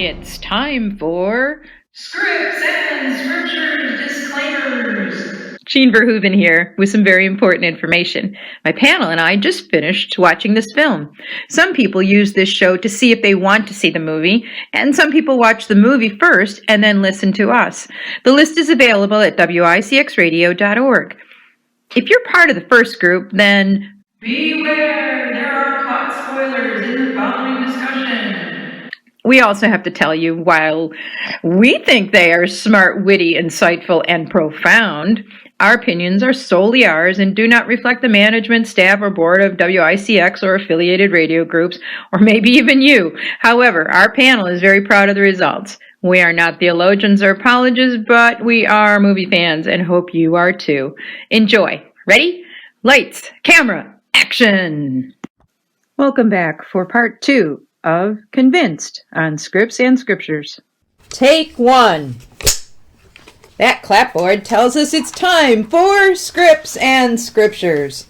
It's time for Scripts and Scriptures Disclaimers. Jean Verhoeven here with some very important information. My panel and I just finished watching this film. Some people use this show to see if they want to see the movie, and some people watch the movie first and then listen to us. The list is available at wicxradio.org. If you're part of the first group, then beware, there are plot spoilers in the following discussion. We also have to tell you, while we think they are smart, witty, insightful, and profound, our opinions are solely ours and do not reflect the management, staff, or board of WICX or affiliated radio groups, or maybe even you. However, our panel is very proud of the results. We are not theologians or apologists, but we are movie fans and hope you are too. Enjoy. Ready? Lights, camera, action! Welcome back for part 2 of Convinced on Scripts and Scriptures. Take 1. That clapboard tells us it's time for Scripts and Scriptures.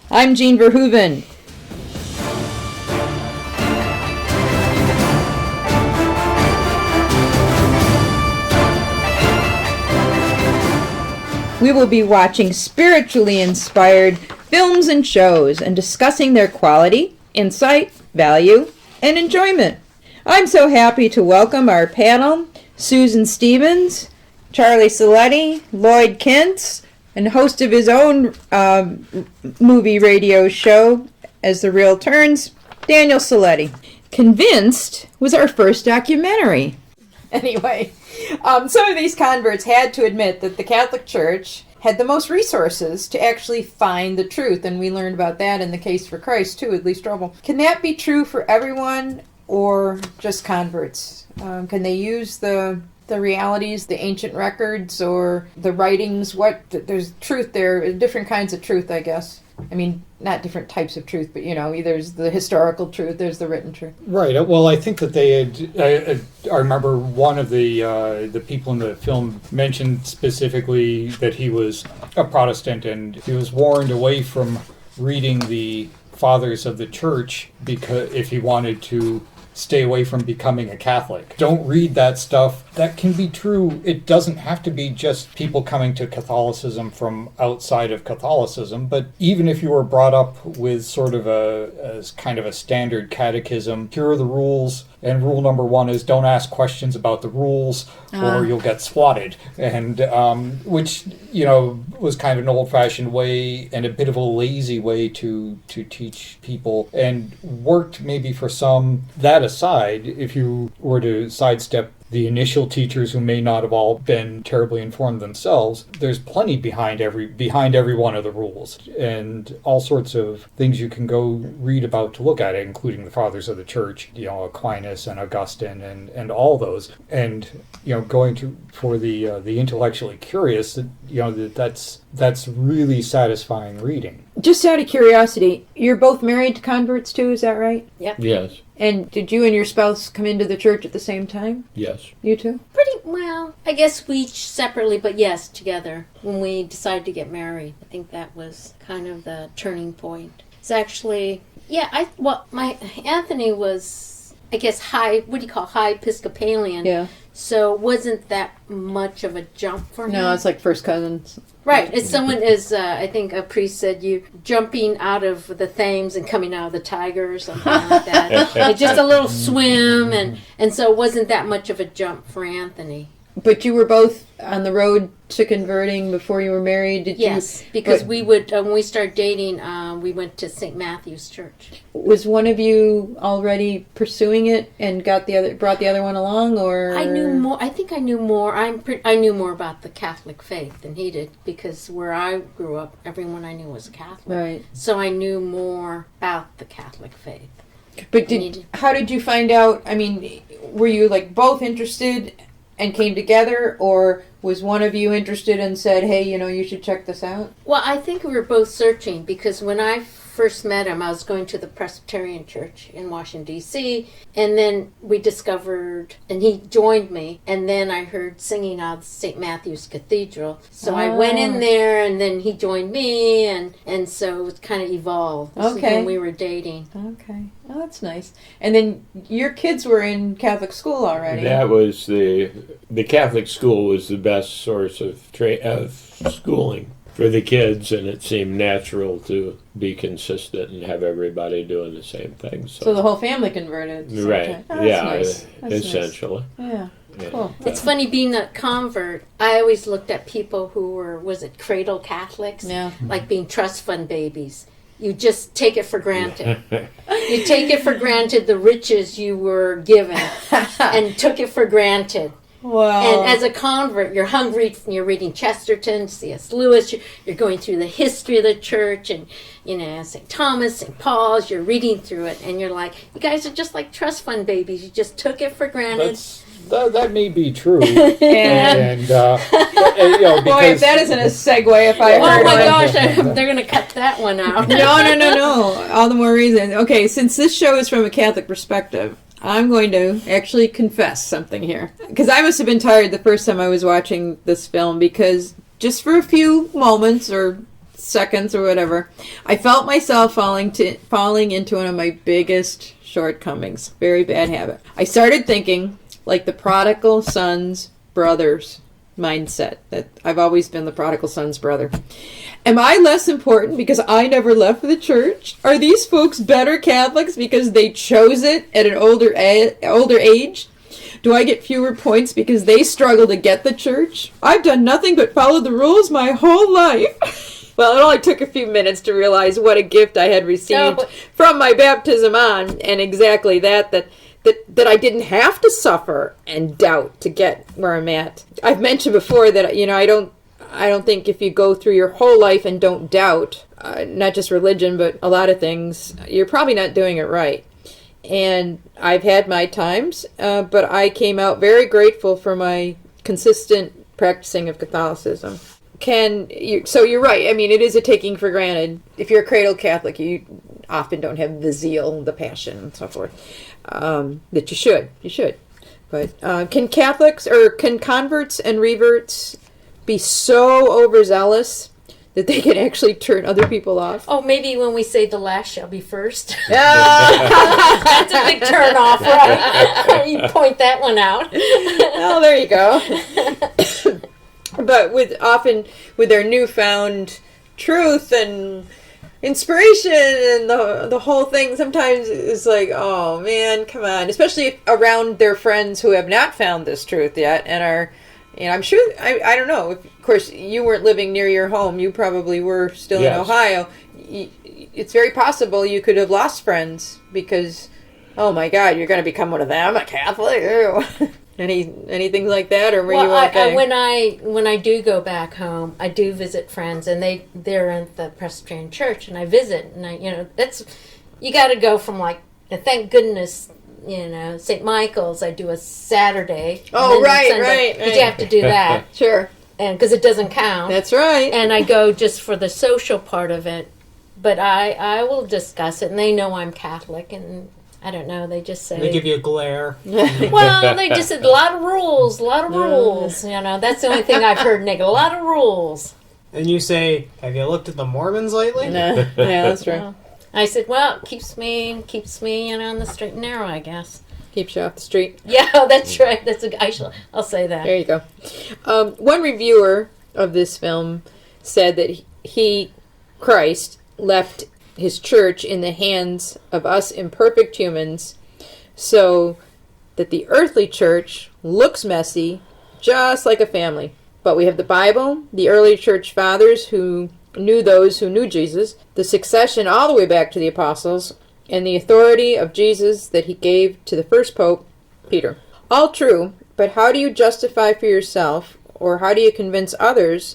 I'm Jean Verhoeven. We will be watching spiritually inspired films and shows and discussing their quality, insight, value, and enjoyment. I'm so happy to welcome our panel, Susan Stevens, Charlie Saletti, Lloyd Kintz, and host of his own movie radio show, As the Real Turns, Daniel Saletti. Convinced was our first documentary. Anyway, some of these converts had to admit that the Catholic Church had the most resources to actually find the truth, and we learned about that in the Case for Christ too, at Lee Strobel. Can that be true for everyone or just converts? Can they use the realities, the ancient records, or the writings? There's truth there, different kinds of truth, I guess. I mean, not different types of truth, but, there's the historical truth, there's the written truth. Right. Well, I think that they had, I remember one of the people in the film mentioned specifically that he was a Protestant and he was warned away from reading the Fathers of the Church because if he wanted to stay away from becoming a Catholic. Don't read that stuff. That can be true. It doesn't have to be just people coming to Catholicism from outside of Catholicism, but even if you were brought up with sort of a kind of a standard catechism, here are the rules, and rule number 1 is don't ask questions about the rules or you'll get swatted. And which, was kind of an old-fashioned way and a bit of a lazy way to teach people and worked maybe for some. That aside, if you were to sidestep the initial teachers who may not have all been terribly informed themselves, there's plenty behind every one of the rules and all sorts of things you can go read about to look at it, including the Fathers of the Church, Aquinas and Augustine and all those. And going for the intellectually curious, that's really satisfying reading. Just out of curiosity, you're both married to converts too, is that right? Yep. Yes. And did you and your spouse come into the church at the same time? Yes. You too? Pretty well. I guess we each separately, but yes, together when we decided to get married. I think that was kind of the turning point. It's actually, my Anthony was, I guess, high Episcopalian. Yeah. So it wasn't that much of a jump for him. No, it's like first cousins. Right. It's someone I think a priest said, you jumping out of the Thames and coming out of the Tiger or something like that. Like just a little swim, and so it wasn't that much of a jump for Anthony. But you were both on the road to converting before you were married? Yes, because we would, when we started dating, we went to St. Matthew's Church. Was one of you already pursuing it and brought the other one along, or? I knew more. I think I knew more. I knew more about the Catholic faith than he did, because where I grew up, everyone I knew was Catholic. Right. So I knew more about the Catholic faith. But how did you find out? I mean, were you both interested and came together, or was one of you interested and said, hey, you should check this out? Well, I think we were both searching, because when I first met him, I was going to the Presbyterian Church in Washington, D.C., and then we discovered, and he joined me, and then I heard singing out of St. Matthew's Cathedral. So I went in there, and then he joined me, and so it kind of evolved. This is Okay. when we were dating. Okay. Oh, that's nice. And then your kids were in Catholic school already. That was the Catholic school was the best source of schooling for the kids, and it seemed natural to be consistent and have everybody doing the same thing. So the whole family converted. at the same right, time. Oh, that's yeah, nice. That's essentially. Nice. Yeah. Yeah. Cool. It's funny being a convert. I always looked at people who were, was it cradle Catholics? Yeah. Like being trust fund babies. You just take it for granted. You take it for granted the riches you were given and took it for granted. Wow. And as a convert, you're hungry. You're reading Chesterton, C.S. Lewis. You're going through the history of the church, and St. Thomas, St. Paul's. You're reading through it, and you're like, you guys are just like trust fund babies. You just took it for granted. That may be true. and, And boy, if that isn't a segue, if I Oh heard my one. gosh, they're going to cut that one out. No. All the more reason. Okay, since this show is from a Catholic perspective, I'm going to actually confess something here. Because I must have been tired the first time I was watching this film, because just for a few moments or seconds or whatever, I felt myself falling into one of my biggest shortcomings. Very bad habit. I started thinking like the prodigal son's brothers mindset, that I've always been the prodigal son's brother. Am I less important because I never left the church? Are these folks better Catholics because they chose it at an older age? Do I get fewer points because they struggle to get the church? I've done nothing but follow the rules my whole life. Well, it only took a few minutes to realize what a gift I had received from my baptism on, and exactly that I didn't have to suffer and doubt to get where I'm at. I've mentioned before that, I don't think if you go through your whole life and don't doubt, not just religion, but a lot of things, you're probably not doing it right. And I've had my times, but I came out very grateful for my consistent practicing of Catholicism. So you're right. I mean, it is a taking for granted. If you're a cradle Catholic, you often don't have the zeal, the passion, and so forth that you should. You should. But can Catholics or can converts and reverts be so overzealous that they can actually turn other people off? Oh, maybe when we say the last shall be first. That's That's a big turn off, right? You point that one out. Well, there you go. But with their newfound truth and inspiration and the whole thing, sometimes it's like, oh man, come on. Especially if around their friends who have not found this truth yet and are, I'm sure, I don't know. Of course, you weren't living near your home. You probably were still in Ohio. It's very possible you could have lost friends because, oh my God, you're going to become one of them, a Catholic? Ew. Anything like that, or were you okay? When I do go back home, I do visit friends, and they're at the Presbyterian Church, and I visit, and that's, you got to go from thank goodness, St. Michael's. I do a Saturday. Oh, right. Because you have to do that, Sure, and because it doesn't count. that's right. And I go just for the social part of it, but I will discuss it, and they know I'm Catholic, and I don't know, they just say... They give you a glare. Well, they just said a lot of rules. That's the only thing I've heard, Nick, a lot of rules. And you say, have you looked at the Mormons lately? No. Yeah, that's right. I said, well, it keeps me on the straight and narrow, I guess. Keeps you off the street. Yeah, that's right. I'll say that. There you go. One reviewer of this film said that Christ, left his church in the hands of us imperfect humans so that the earthly church looks messy, just like a family. But we have the Bible, the early church fathers who knew those who knew Jesus, the succession all the way back to the apostles, and the authority of Jesus that he gave to the first pope, Peter. All true, but how do you justify for yourself, or how do you convince others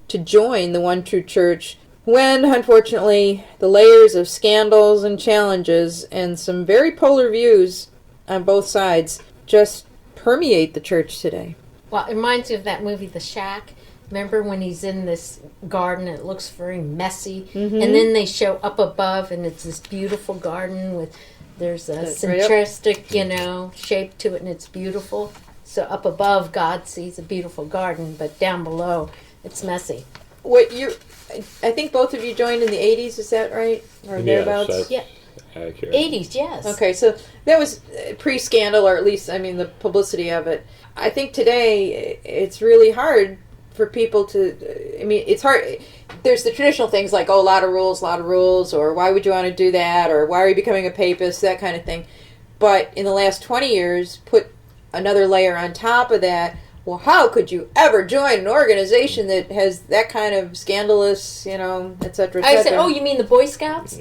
to join the one true church when, unfortunately, the layers of scandals and challenges and some very polar views on both sides just permeate the church today? Well, it reminds me of that movie, The Shack. Remember when he's in this garden, it looks very messy, and then they show up above, and it's this beautiful garden with there's a That's right up. centristic, shape to it, and it's beautiful. So up above, God sees a beautiful garden, but down below, it's messy. What you? I think both of you joined in the '80s. Is that right? Or thereabouts? Yes, that's Yeah. accurate. 80s, yes. Okay, so that was pre-scandal, or at least, I mean, the publicity of it. I think today it's really hard for people to. I mean, it's hard. There's the traditional things like, oh, a lot of rules, or why would you want to do that, or why are you becoming a papist, that kind of thing. But in the last 20 years, put another layer on top of that. Well, how could you ever join an organization that has that kind of scandalous, et cetera, et I cetera? said, oh, you mean the Boy Scouts?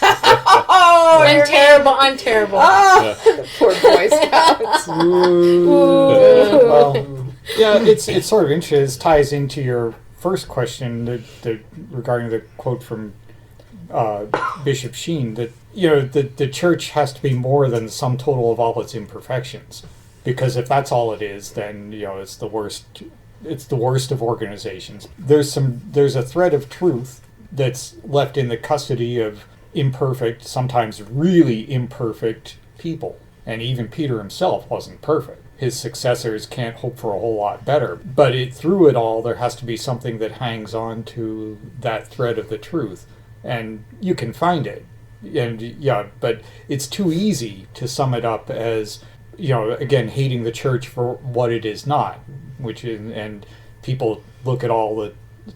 Oh, I'm you're terrible. I'm terrible. Oh, the poor Boy Scouts. Well, yeah, it's sort of interesting. This ties into your first question regarding the quote from Bishop Sheen that the church has to be more than the sum total of all its imperfections, because if that's all it is, then it's the worst. It's the worst of organizations. There's a thread of truth that's left in the custody of imperfect, sometimes really imperfect people. And even Peter himself wasn't perfect. His successors can't hope for a whole lot better. But through it all, there has to be something that hangs on to that thread of the truth. And you can find it. And but it's too easy to sum it up as, again, hating the church for what it is not. And people look at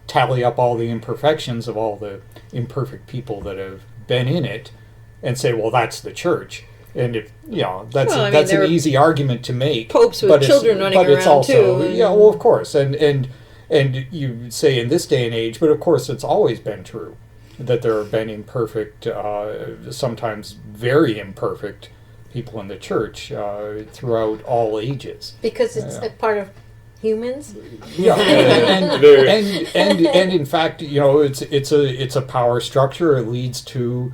tally up all the imperfections of all the imperfect people that have been in it and say, well, that's the church. And if that's an easy argument to make. Popes with children running around it's also, too. well, of course, and you say in this day and age, but of course it's always been true that there have been imperfect, sometimes very imperfect people in the church throughout all ages. Because it's a part of humans. Yeah, and in fact, it's a power structure. It leads to,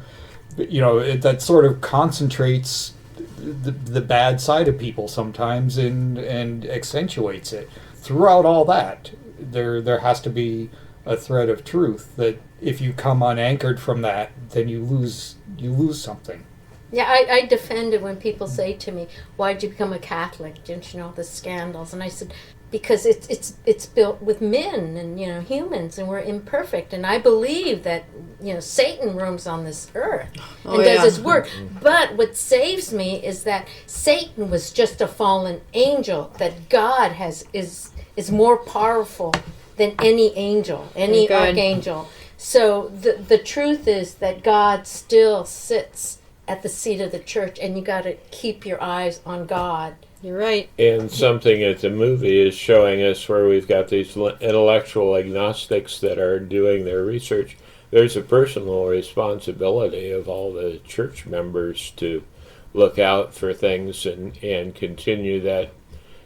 that sort of concentrates the bad side of people sometimes and accentuates it. Throughout all that, there has to be a thread of truth that if you come unanchored from that, then you lose something. Yeah, I defend it when people say to me, "Why'd you become a Catholic? Didn't you know the scandals?" And I said, because it's built with men and humans, and we're imperfect, and I believe that Satan roams on this earth and does his work. But what saves me is that Satan was just a fallen angel. That God is more powerful than any angel, any archangel. So the truth is that God still sits at the seat of the church, and you got to keep your eyes on God. You're right. And something that the movie is showing us where we've got these intellectual agnostics that are doing their research. There's a personal responsibility of all the church members to look out for things and continue that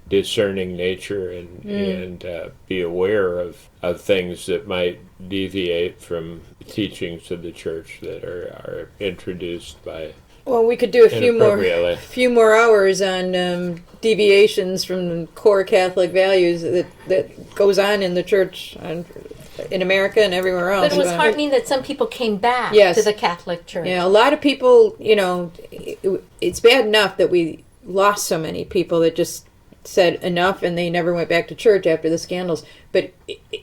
discerning nature and be aware of things that might deviate from teachings of the church that are introduced by. Well, we could do a Inappropriately. few more hours on deviations from core Catholic values that goes on in the church in America and everywhere else. But it was heartening that some people came back Yes. to the Catholic Church. Yeah, a lot of people, it's bad enough that we lost so many people that just said enough and they never went back to church after the scandals. But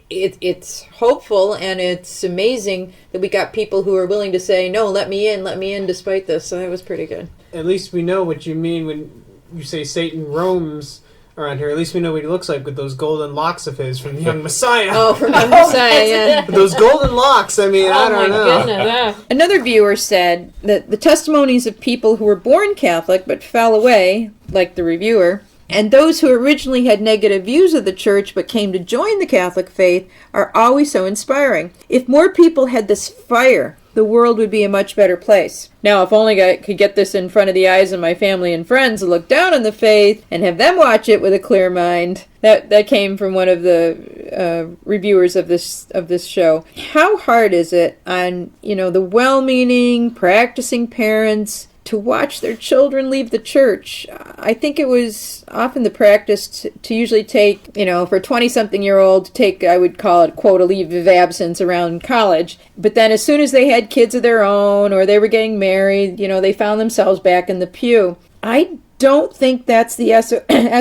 it's hopeful and it's amazing that we got people who are willing to say, no, let me in despite this. So that was pretty good. At least we know what you mean when you say Satan roams around here. At least we know what he looks like with those golden locks of his from the Young Messiah. Oh, from Young Messiah, yeah. With those golden locks, I mean, I don't know. Goodness. Another viewer said that the testimonies of people who were born Catholic but fell away, like the reviewer, and those who originally had negative views of the church but came to join the Catholic faith are always so inspiring. If more people had this fire, the world would be a much better place. Now, if only I could get this in front of the eyes of my family and friends and look down on the faith and have them watch it with a clear mind. That came from one of the reviewers of this show. How hard is it on the well-meaning, practicing parents to watch their children leave the church. I think it was often the practice to usually take, for a 20-something-year-old to take, I would call it, quote, a leave of absence around college. But then as soon as they had kids of their own or they were getting married, they found themselves back in the pew. I don't think that's the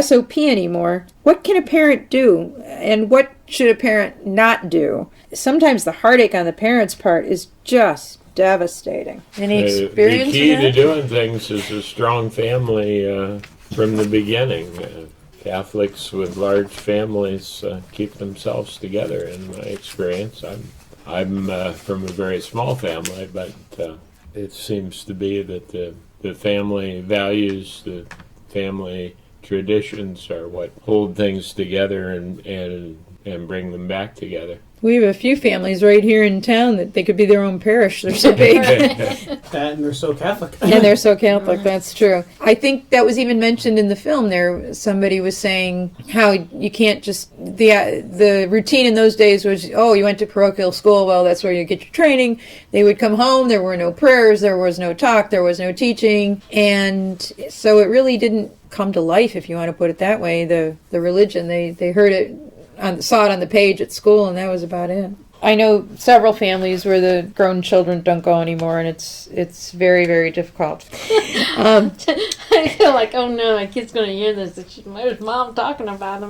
SOP anymore. What can a parent do? And what should a parent not do? Sometimes the heartache on the parent's part is just devastating. Any experience The key in to that? doing things is a strong family from the beginning. Catholics with large families keep themselves together. In my experience, I'm from a very small family, but it seems to be that the family values, the family traditions are what hold things together and bring them back together. We have a few families right here in town that they could be their own parish. They're so big. That and they're so Catholic. And they're so Catholic, that's true. I think that was even mentioned in the film there. Somebody was saying how you can't just, the routine in those days was, oh, you went to parochial school, well, that's where you get your training. They would come home, there were no prayers, there was no talk, there was no teaching. And so it really didn't come to life, if you want to put it that way, the religion. They heard it, saw it on the page at school, and that was about it. I know several families where the grown children don't go anymore, and it's very, very difficult. I feel like, oh no, my kid's going to hear this. There's mom talking about him.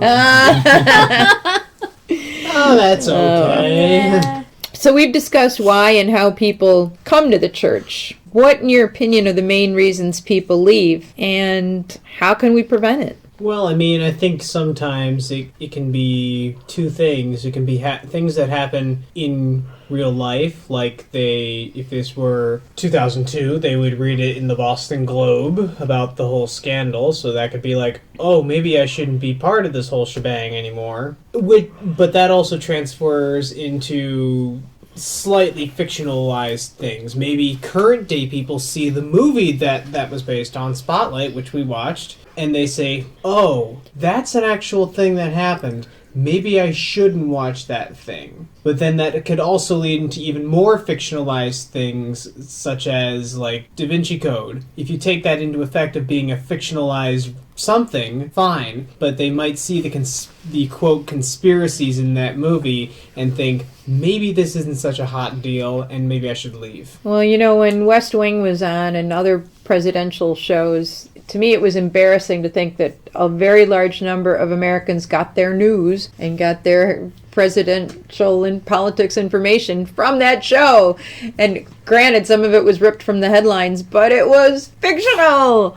Oh, that's okay. Yeah. So we've discussed why and how people come to the church. What, in your opinion, are the main reasons people leave, and how can we prevent it? Well, I mean, I think sometimes it can be two things. It can be things that happen in real life, like if this were 2002, they would read it in the Boston Globe about the whole scandal, so that could be like, oh, maybe I shouldn't be part of this whole shebang anymore. But that also transfers into slightly fictionalized things. Maybe current day people see the movie that was based on, Spotlight, which we watched, and they say, oh, that's an actual thing that happened. Maybe I shouldn't watch that thing. But then that could also lead into even more fictionalized things, such as, like, Da Vinci Code. If you take that into effect of being a fictionalized something, fine, but they might see the quote conspiracies in that movie and think, maybe this isn't such a hot deal and maybe I should leave. Well, when West Wing was on and other presidential shows, to me it was embarrassing to think that a very large number of Americans got their news and got their presidential and politics information from that show. And granted, some of it was ripped from the headlines, but it was fictional.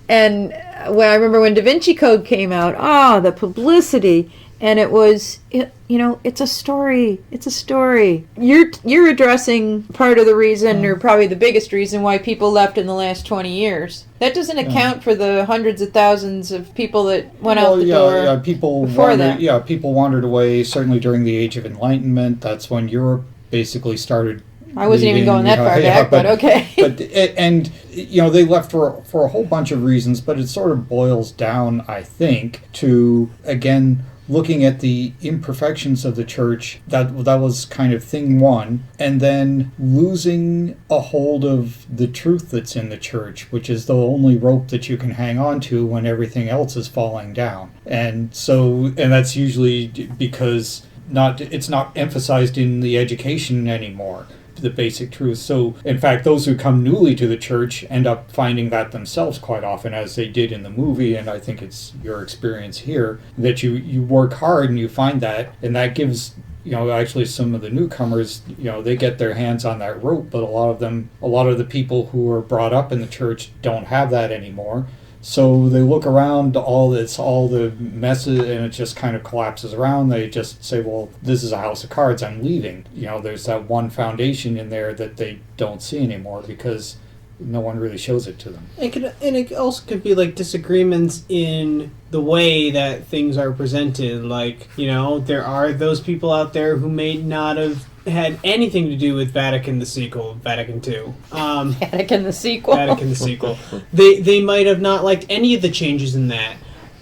And when I remember when Da Vinci Code came out, the publicity, and it was, it's a story. It's a story. You're addressing part of the reason, or probably the biggest reason, why people left in the last 20 years. That doesn't account for the hundreds of thousands of people that went out the door. Yeah, people before wandered. that. Yeah, people wandered away. Certainly during the Age of Enlightenment, that's when Europe basically started. I wasn't even going that far back, but okay. They left for a whole bunch of reasons, but it sort of boils down, I think, to again looking at the imperfections of the church. That was kind of thing one, and then losing a hold of the truth that's in the church, which is the only rope that you can hang on to when everything else is falling down. And that's usually because it's not emphasized in the education anymore, the basic truth. So, in fact, those who come newly to the church end up finding that themselves quite often, as they did in the movie, and I think it's your experience here, that you work hard and you find that, and that gives, actually some of the newcomers, they get their hands on that rope, but a lot of the people who are brought up in the church don't have that anymore. So they look around all the messes, and it just kind of collapses around. They just say, well, this is a house of cards, I'm leaving. There's that one foundation in there that they don't see anymore because no one really shows it to them. It also could be like disagreements in the way that things are presented. Like, there are those people out there who may not have had anything to do with Vatican the sequel, Vatican II. Vatican the sequel. Vatican the sequel. They might have not liked any of the changes in that.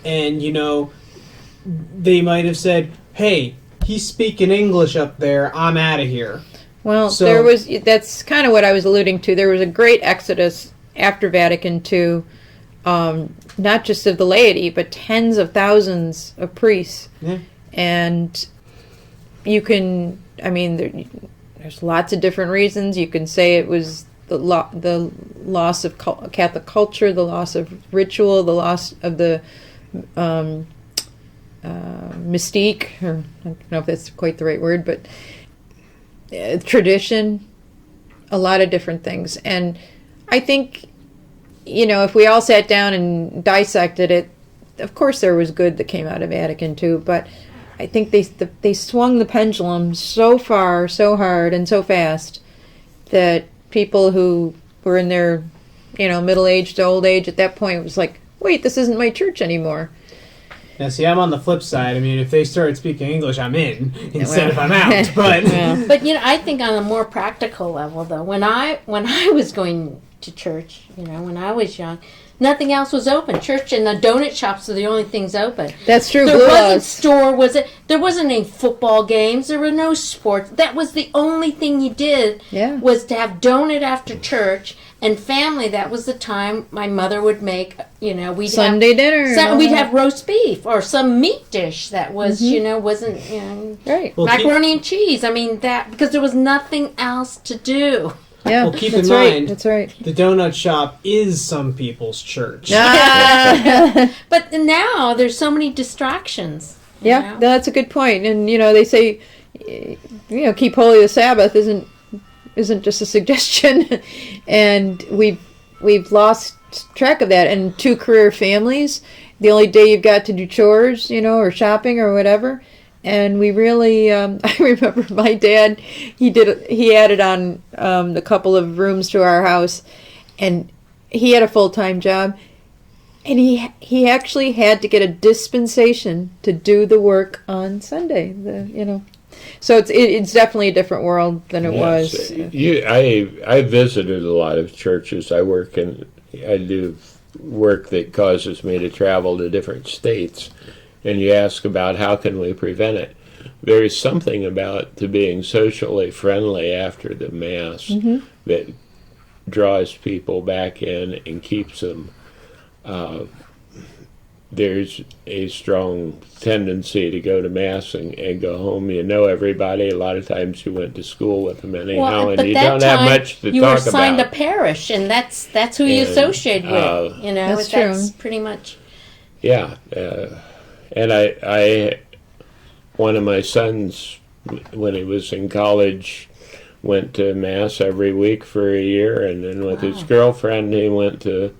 And, they might have said, hey, he's speaking English up there, I'm out of here. Well, So- that's kind of what I was alluding to. There was a great exodus after Vatican II, not just of the laity, but tens of thousands of priests. Yeah. And you can, I mean, there's lots of different reasons. You can say it was the loss of Catholic culture, the loss of ritual, the loss of the mystique, or I don't know if that's quite the right word, but tradition, a lot of different things. And I think, if we all sat down and dissected it, of course there was good that came out of Vatican II, but I think they swung the pendulum so far, so hard, and so fast that people who were in their, middle age to old age at that point was like, wait, this isn't my church anymore. Now, see, I'm on the flip side. I mean, if they started speaking English, I'm in instead of I'm out. But But I think on a more practical level, though, when I was going to church, when I was young, nothing else was open. Church and the donut shops are the only things open. That's true. There wasn't there wasn't any football games. There were no sports. That was the only thing you did. Yeah. Was to have donut after church and family. That was the time my mother would make. We'd Sunday dinner. We'd have roast beef or some meat dish that was wasn't Right. Well, macaroni and cheese. I mean that because there was nothing else to do. Yeah. well, keep that's in right. mind, That's right. the donut shop is some people's church. Ah. But now there's so many distractions. Yeah, that's a good point. And they say, keep holy the Sabbath isn't just a suggestion, and we've lost track of that. And two career families, the only day you've got to do chores, or shopping or whatever. And we really, I remember my dad, he added on a couple of rooms to our house, and he had a full-time job. And he actually had to get a dispensation to do the work on Sunday. So it's definitely a different world than it was. I visited a lot of churches. I do work that causes me to travel to different states, and you ask about how can we prevent it. There is something about to being socially friendly after the Mass that draws people back in and keeps them. There's a strong tendency to go to Mass and go home. You know everybody. A lot of times you went to school with them anyhow, and but you that don't have time, much to you talk were assigned about. a parish, and that's who you And, associate with. That's true. That's pretty much. Yeah, and I, one of my sons, when he was in college, went to Mass every week for a year, and then with his girlfriend, he went to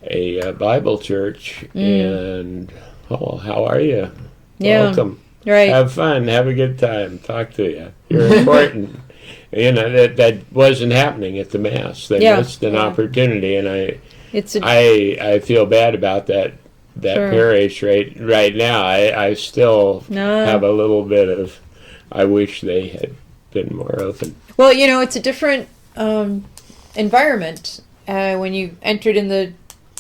a Bible church. And how are you? Yeah. Welcome. Right. Have fun. Have a good time. Talk to you. You're important. That wasn't happening at the Mass. They missed an opportunity, and I feel bad about that Sure. parish right now. I still have a little bit of I wish they had been more open. Well, it's a different environment. When you entered in the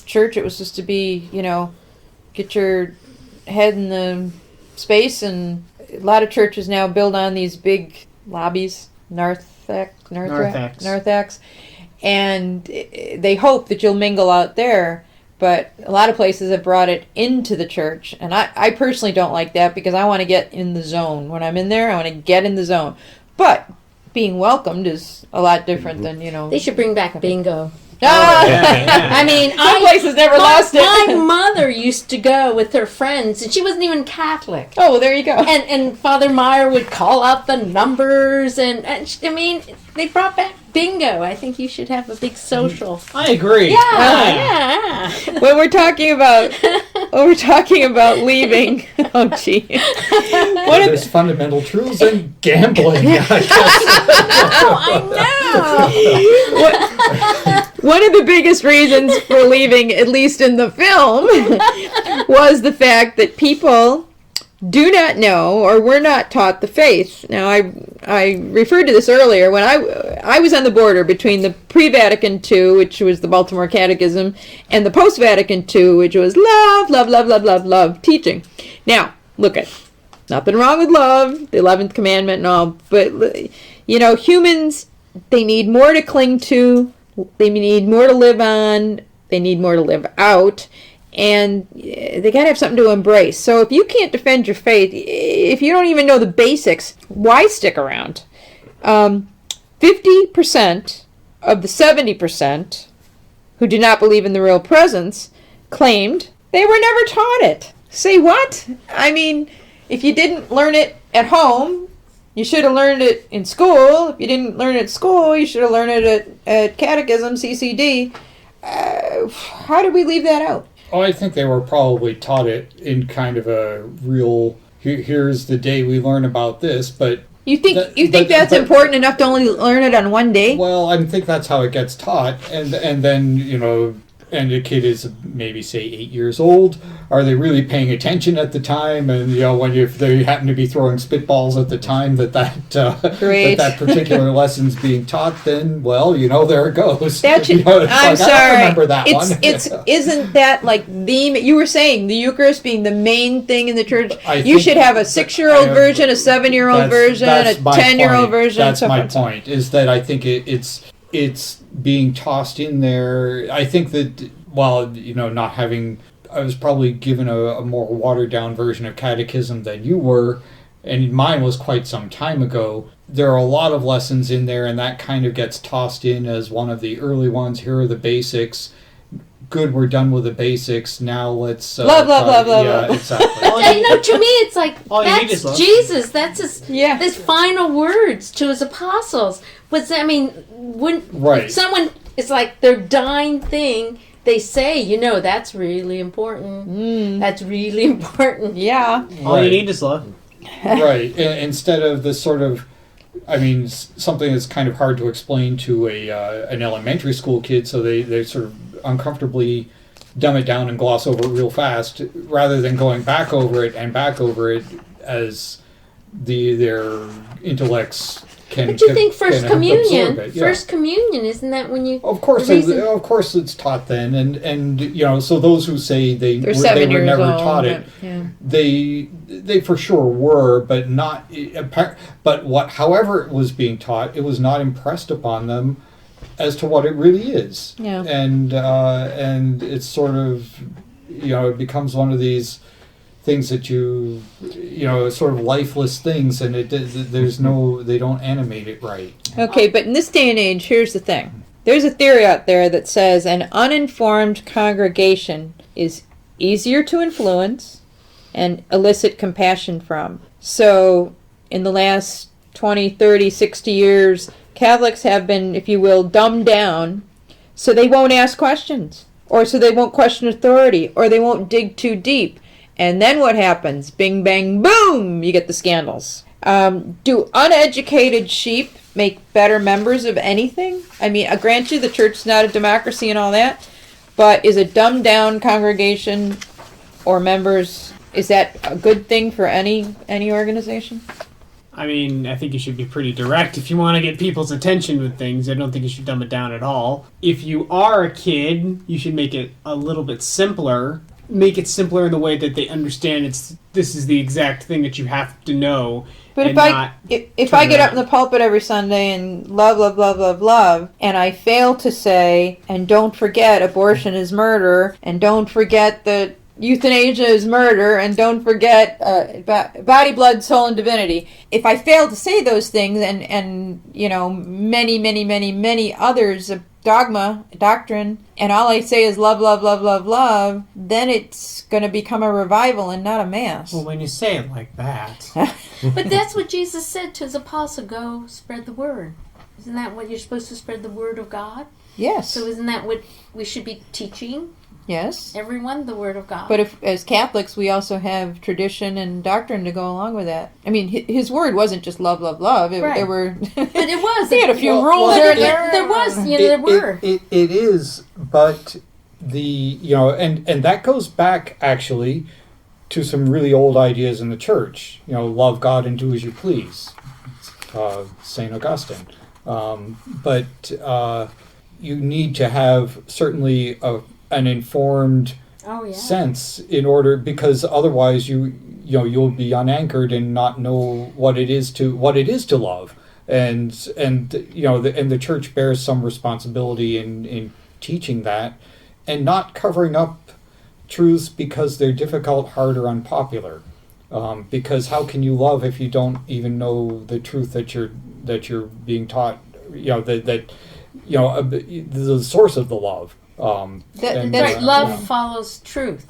church, it was just to be, get your head in the space. And a lot of churches now build on these big lobbies, narthex, and they hope that you'll mingle out there. But a lot of places have brought it into the church, and I personally don't like that because I want to get in the zone. When I'm in there, I want to get in the zone. But being welcomed is a lot different than, They should bring back bingo. Yeah. I mean, Some places never lost it. My mother used to go with her friends, and she wasn't even Catholic. Oh, well, there you go. And Father Meyer would call out the numbers, and they brought back bingo. I think you should have a big social. I agree. Yeah. When we're talking about leaving, oh gee, There's fundamental truths in gambling. I know. one of the biggest reasons for leaving, at least in the film, was the fact that people do not know or were not taught the faith. Now, I referred to this earlier when I was on the border between the pre-Vatican II, which was the Baltimore Catechism, and the post-Vatican II, which was love, love, love, love, love, love teaching. Now, look at nothing wrong with love, the 11th commandment and all, but humans, they need more to cling to They need more to live on. They need more to live out. And they got to have something to embrace. So if you can't defend your faith, if you don't even know the basics, why stick around? 50% of the 70% who do not believe in the real presence claimed they were never taught it. Say what? I mean, if you didn't learn it at home, you should have learned it in school. If you didn't learn it at school, you should have learned it at catechism, CCD. How did we leave that out? Oh, I think they were probably taught it in kind of a real, here's the day we learn about this, but... You think that's important enough to only learn it on one day? Well, I think that's how it gets taught, and then, and the kid is maybe, say, 8 years old. Are they really paying attention at the time? And, if they happen to be throwing spitballs at the time that particular lesson's being taught, then, there it goes. That should, I'm sorry. I don't remember that one. Isn't that like you were saying, the Eucharist being the main thing in the church? You should have a 6-year-old version, a 7-year-old version, a 10-year-old version. That's my point, is that I think it's being tossed in there. I think that, not having... I was probably given a more watered-down version of catechism than you were, and mine was quite some time ago. There are a lot of lessons in there, and that kind of gets tossed in as one of the early ones. Here are the basics. Good, we're done with the basics. Now let's... love. Yeah, exactly. To me, it's like, that's Jesus. That's his final words to his apostles. When someone, it's like their dying thing, they say, that's really important. That's really important. Yeah. All you need is love. Right. Instead of the sort of, something that's kind of hard to explain to an elementary school kid, so they sort of uncomfortably dumb it down and gloss over it real fast, rather than going back over it as their intellects can. But you think First Communion? Yeah. First Communion, isn't that when you? Of course it's taught then, and so those who say they were never taught it, they for sure were, but not. But however it was being taught, it was not impressed upon them as to what it really is. Yeah. And it's sort of, it becomes one of these things that sort of lifeless things, and they don't animate it right. Okay, but in this day and age, here's the thing. There's a theory out there that says an uninformed congregation is easier to influence and elicit compassion from. So in the last 20, 30, 60 years, Catholics have been, if you will, dumbed down so they won't ask questions, or so they won't question authority, or they won't dig too deep. And then what happens? Bing, bang, boom! You get the scandals. Do uneducated sheep make better members of anything? I mean, I grant you the church's not a democracy and all that, but is a dumbed down congregation or members, is that a good thing for any organization? I mean, I think you should be pretty direct if you want to get people's attention with things. I don't think you should dumb it down at all. If you are a kid, you should make it a little bit simpler. Make it simpler in the way that they understand this is the exact thing that you have to know. But if I get up in the pulpit every Sunday and love, and I fail to say, and don't forget abortion is murder, and don't forget that euthanasia is murder, and don't forget body, blood, soul, and divinity. If I fail to say those things, and many others of dogma, doctrine, and all I say is love, then it's going to become a revival and not a mass. Well, when you say it like that. But that's what Jesus said to his apostle, go spread the word. Isn't that what you're supposed to spread the word of God? Yes. So isn't that what we should be teaching? Yes. Everyone, the word of God. But if, as Catholics, we also have tradition and doctrine to go along with that. I mean, his word wasn't just love. Right. There were. But it was. He had a few rules there was. There were. It is, but and that goes back actually to some really old ideas in the church. Love God and do as you please. St. Augustine. But you need to have certainly an informed sense in order, because otherwise you'll be unanchored and not know what it is to love. and the church bears some responsibility in teaching that, and not covering up truths because they're difficult, hard, or unpopular. Because how can you love if you don't even know the truth that you're being taught? The source of the love. Right, love follows truth.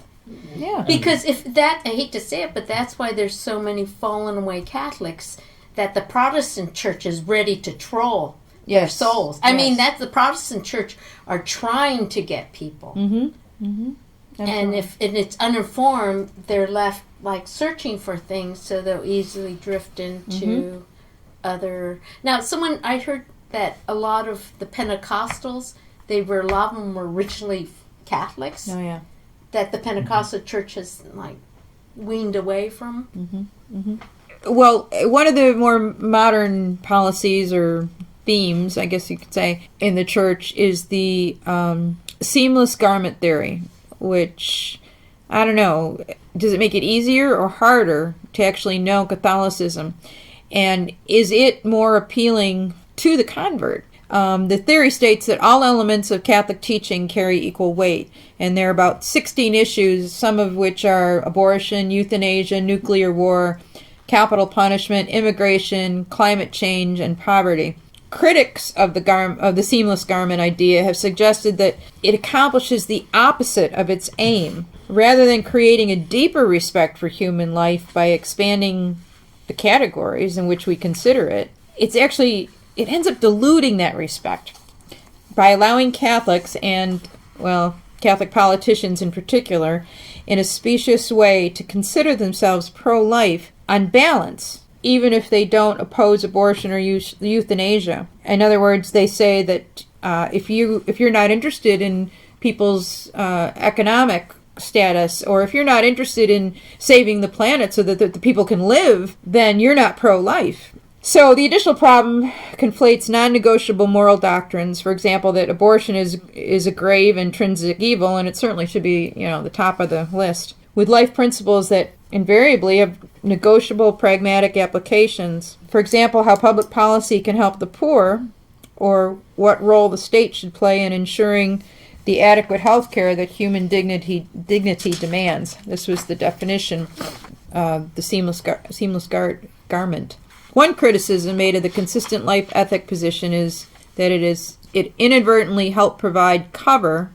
Yeah. Because I hate to say it, but that's why there's so many fallen away Catholics, that the Protestant church is ready to troll their souls. I mean, that's the Protestant church are trying to get people. And if it's uninformed, they're left like searching for things, so they'll easily drift into other. Now, I heard that a lot of the Pentecostals, a lot of them were originally Catholics. Oh yeah. That the Pentecostal church has like weaned away from. Well, one of the more modern policies or themes, I guess you could say, in the church is the seamless garment theory, which, I don't know, does it make it easier or harder to actually know Catholicism? And is it more appealing to the convert? The theory states that all elements of Catholic teaching carry equal weight, and there are about 16 issues, some of which are abortion, euthanasia, nuclear war, capital punishment, immigration, climate change, and poverty. Critics of the seamless garment idea have suggested that it accomplishes the opposite of its aim. Rather than creating a deeper respect for human life by expanding the categories in which we consider it, it ends up diluting that respect by allowing Catholics and, Catholic politicians in particular, in a specious way to consider themselves pro-life on balance, even if they don't oppose abortion or euthanasia. In other words, they say that if you're not interested in people's economic status, or if you're not interested in saving the planet so that the people can live, then you're not pro-life. So the additional problem conflates non-negotiable moral doctrines, for example, that abortion is a grave intrinsic evil, and it certainly should be, the top of the list, with life principles that invariably have negotiable pragmatic applications. For example, how public policy can help the poor, or what role the state should play in ensuring the adequate health care that human dignity demands. This was the definition of the seamless garment. One criticism made of the consistent life ethic position is that it inadvertently helped provide cover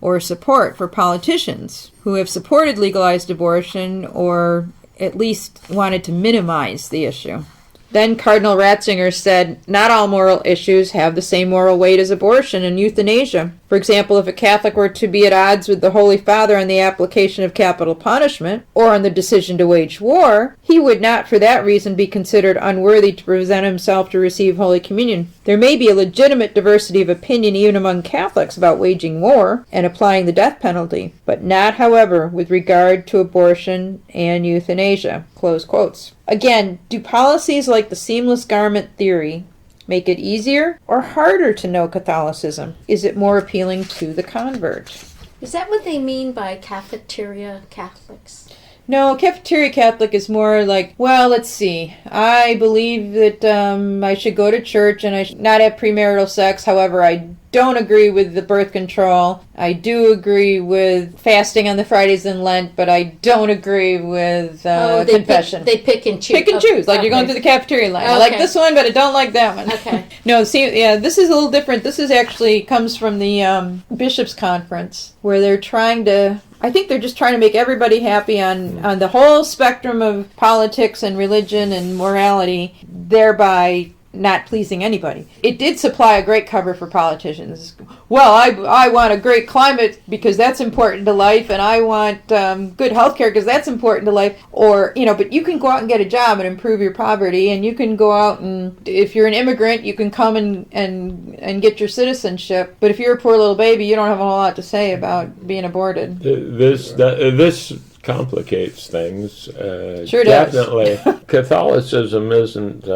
or support for politicians who have supported legalized abortion or at least wanted to minimize the issue. Then Cardinal Ratzinger said, not all moral issues have the same moral weight as abortion and euthanasia. For example, if a Catholic were to be at odds with the Holy Father on the application of capital punishment or on the decision to wage war, he would not for that reason be considered unworthy to present himself to receive Holy Communion. There may be a legitimate diversity of opinion even among Catholics about waging war and applying the death penalty, but not, however, with regard to abortion and euthanasia. Close quotes. Again, do policies like the seamless garment theory make it easier or harder to know Catholicism? Is it more appealing to the convert? Is that what they mean by cafeteria Catholics? No, cafeteria Catholic is more like, let's see. I believe that I should go to church and I should not have premarital sex. However, I don't agree with the birth control. I do agree with fasting on the Fridays in Lent, but I don't agree with confession. They pick and choose. Pick and choose, like you're going through the cafeteria line. I like this one, but I don't like that one. Okay. No, see, this is a little different. This is actually comes from the Bishops' Conference, where they're trying to, I think they're just trying to make everybody happy on the whole spectrum of politics and religion and morality, thereby not pleasing anybody. It did supply a great cover for politicians. Well, I want a great climate because that's important to life, and I want good health care because that's important to life. Or, but you can go out and get a job and improve your poverty, and you can go out and, if you're an immigrant, you can come and get your citizenship. But if you're a poor little baby, you don't have a whole lot to say about being aborted. This complicates things. Sure does. Definitely. Catholicism isn't...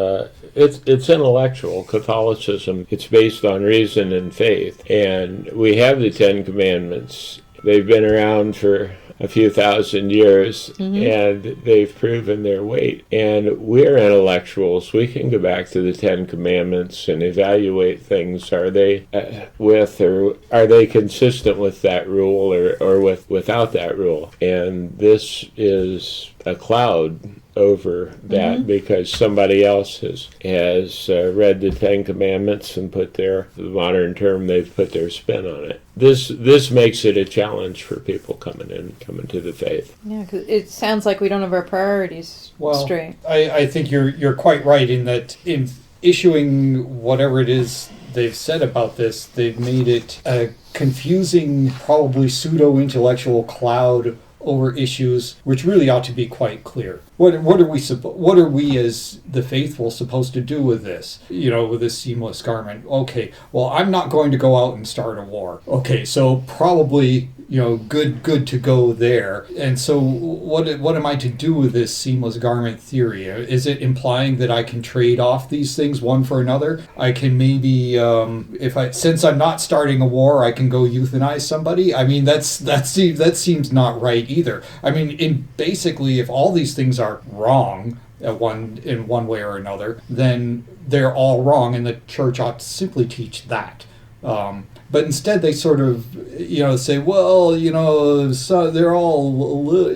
It's intellectual. Catholicism, it's based on reason and faith. And we have the Ten Commandments. They've been around for a few thousand years, and they've proven their weight. And we're intellectuals. We can go back to the Ten Commandments and evaluate things. Are they are they consistent with that rule, or without that rule? And this is a cloud over that because somebody else has read the Ten Commandments and put the modern term, they've put their spin on it. This makes it a challenge for people coming to the faith. Yeah, 'cause it sounds like we don't have our priorities straight. I think you're quite right in that in issuing whatever it is they've said about this, they've made it a confusing, probably pseudo-intellectual cloud over issues which really ought to be quite clear. What are we as the faithful supposed to do with this? With this seamless garment. Okay, well, I'm not going to go out and start a war. Okay, so probably good to go there. And so what am I to do with this seamless garment theory? Is it implying that I can trade off these things one for another? I can maybe, since I'm not starting a war, I can go euthanize somebody? I mean, that seems not right either. I mean, basically, if all these things are wrong in one way or another, then they're all wrong, and the church ought to simply teach that. But instead, they sort of, say, well, so they're all,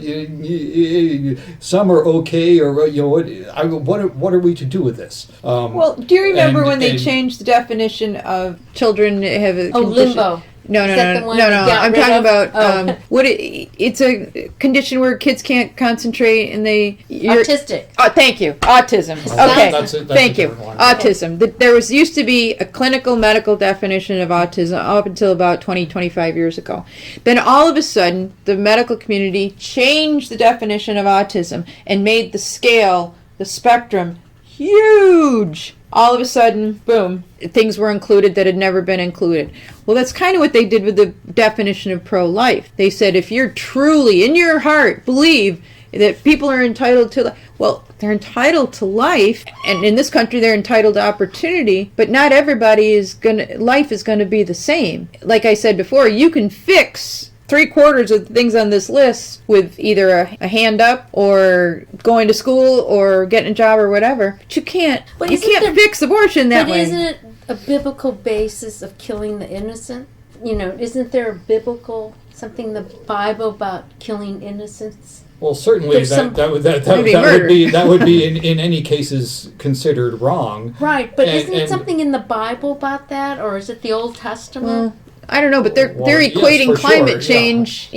some are okay, or what are we to do with this? Well, do you remember when they changed the definition of children have a condition? Limbo. No. Is that the one we got I'm rid talking of? about it's a condition where kids can't concentrate and Autistic. Oh, thank you. Autism. Oh, Okay. that's Thank a you. different one. Autism. There used to be a clinical medical definition of autism up until about 25 years ago. Then all of a sudden, the medical community changed the definition of autism and made the scale, the spectrum, huge. All of a sudden, boom, things were included that had never been included. Well, that's kind of what they did with the definition of pro-life. They said if you're truly, in your heart, believe that people are entitled to life, well, they're entitled to life, and in this country they're entitled to opportunity, but not everybody life is gonna be the same. Like I said before, you can fix 3/4 of the things on this list with either a hand up or going to school or getting a job or whatever. But you can't fix abortion that way. But isn't it a biblical basis of killing the innocent? Isn't there a biblical something in the Bible about killing innocents? Well, certainly There's some- that would murder. be in any cases considered wrong. Right, but isn't and- something in the Bible about that, or is it the Old Testament? Well, I don't know, but they're yes, equating for climate sure, yeah. change,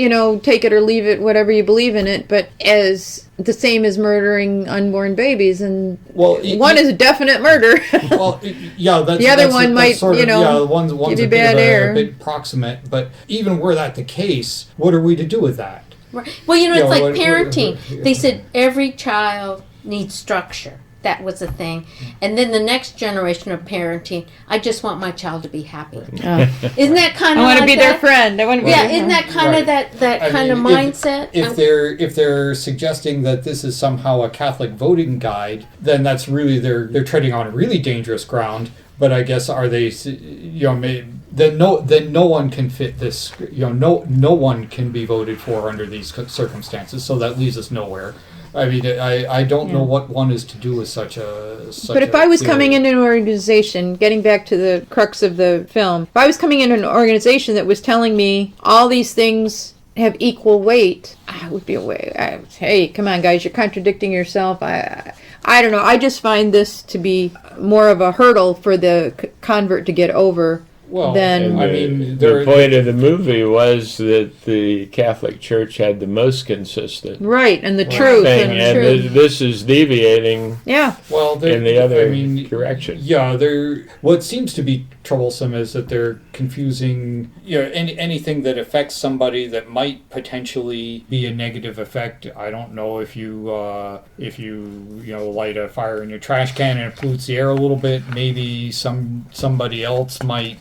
take it or leave it, whatever you believe in it, but as the same as murdering unborn babies, and one is a definite murder. Well, yeah, The other one might, sort of, one's give you a bit bad of air. a bit proximate. But even were that the case, what are we to do with that? Right. Well, it's Yeah, like what- parenting. They said every child needs structure. That was a thing. And then the next generation of parenting, I just want my child to be happy. Isn't that kind I of want to like be that? their friend. I want to be Yeah, their isn't that kind of Right. that I kind of mean, mindset? If they're suggesting that this is somehow a Catholic voting guide, then that's really they're treading on really dangerous ground. But I guess are they? Then no one can fit this. No one can be voted for under these circumstances. So that leaves us nowhere. I mean, I don't know what one is to do with such a. But if I was coming into an organization, getting back to the crux of the film, if I was coming into an organization that was telling me all these things have equal weight, I would be hey, come on, guys, you're contradicting yourself. I don't know. I just find this to be more of a hurdle for the convert to get over. Well, Then I mean, the point of the movie was that the Catholic Church had the most consistent right, and the truth thing, and and truth. this is deviating Yeah. well, in the other direction. Yeah, what seems to be troublesome is that they're confusing, anything that affects somebody that might potentially be a negative effect. I don't know if you light a fire in your trash can and it pollutes the air a little bit. Maybe somebody else might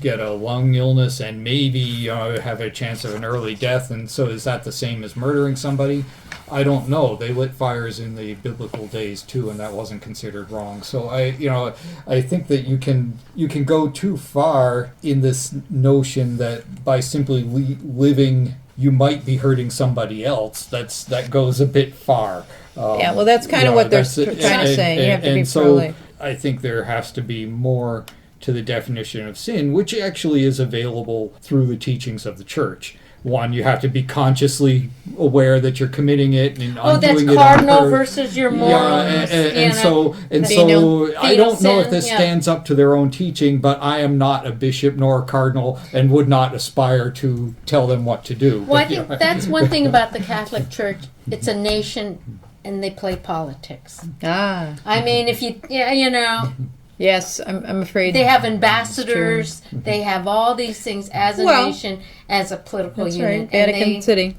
get a lung illness and maybe have a chance of an early death. And so is that the same as murdering somebody? I don't know. They lit fires in the biblical days too, and that wasn't considered wrong. So I think that you can go too far in this notion that by simply living you might be hurting somebody else, that goes a bit far. Yeah, well, that's kind of what they're trying to say. You have to be so pro-life. I think there has to be more to the definition of sin, which actually is available through the teachings of the church. One, you have to be consciously aware that you're committing it and that's undoing it. cardinal versus your moral. Yeah, and so Venial I don't know if sin, this yeah. stands up to their own teaching, but I am not a bishop nor a cardinal and would not aspire to tell them what to do. Well, I But, think that's one thing about the Catholic Church. It's a nation, and they play politics. Ah, I mean, if you, yeah, you know, yes, I'm afraid. they have ambassadors. They have all these things as a Well, nation, as a political That's unit. right, and Vatican they- City.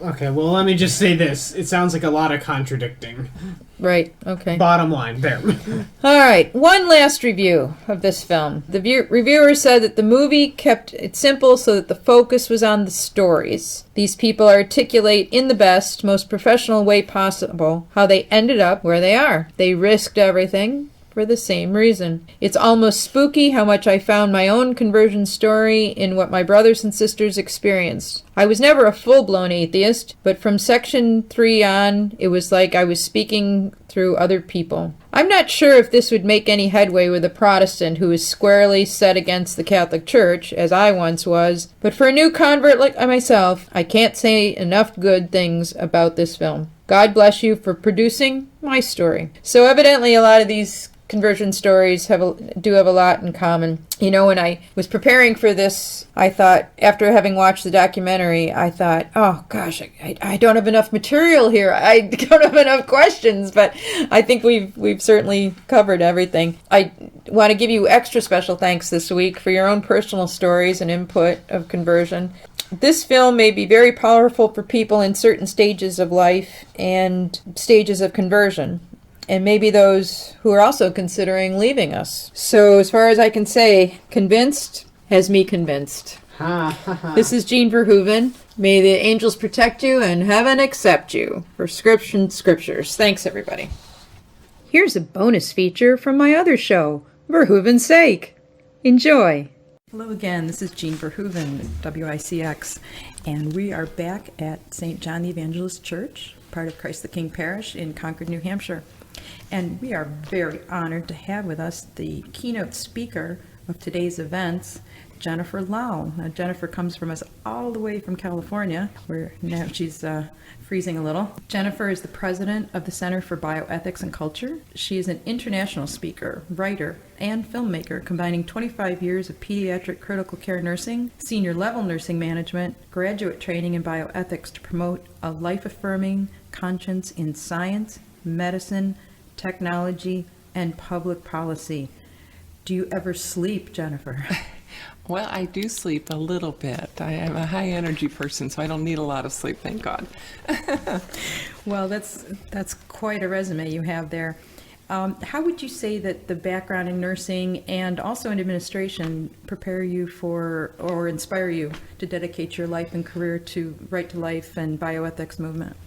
Okay, well, let me just say this. It sounds like a lot of contradicting. Right, okay. Bottom line, there. All right, one last review of this film. The reviewer said that the movie kept it simple so that the focus was on the stories. These people articulate in the best, most professional way possible how they ended up where they are. They risked everything for the same reason. It's almost spooky how much I found my own conversion story in what my brothers and sisters experienced. I was never a full-blown atheist, but from section 3 on, it was like I was speaking through other people. I'm not sure if this would make any headway with a Protestant who is squarely set against the Catholic Church, as I once was, but for a new convert like myself, I can't say enough good things about this film. God bless you for producing my story. So evidently a lot of these conversion stories do have a lot in common. You know, when I was preparing for this, I thought, after having watched the documentary, I thought, oh gosh, I don't have enough material here. I don't have enough questions, but I think we've certainly covered everything. I want to give you extra special thanks this week for your own personal stories and input of conversion. This film may be very powerful for people in certain stages of life and stages of conversion, and maybe those who are also considering leaving us. So as far as I can say, convinced has me convinced. This is Jean Verhoeven. May the angels protect you and heaven accept you. For Scriptures. Thanks, everybody. Here's a bonus feature from my other show, Verhoeven's Sake. Enjoy. Hello again, this is Jean Verhoeven, WICX, and we are back at St. John the Evangelist Church, part of Christ the King Parish in Concord, New Hampshire. And we are very honored to have with us the keynote speaker of today's events, Jennifer Lau. Now, Jennifer comes from us all the way from California, where now she's freezing a little. Jennifer is the president of the Center for Bioethics and Culture. She is an international speaker, writer, and filmmaker, combining 25 years of pediatric critical care nursing, senior level nursing management, graduate training in bioethics to promote a life-affirming conscience in science, medicine, technology, and public policy. Do you ever sleep, Jennifer? Well, I do sleep a little bit. I am a high energy person, so I don't need a lot of sleep, thank God. Well, that's quite a resume you have there. How would you say that the background in nursing and also in administration prepare you for or inspire you to dedicate your life and career to Right to Life and bioethics movement?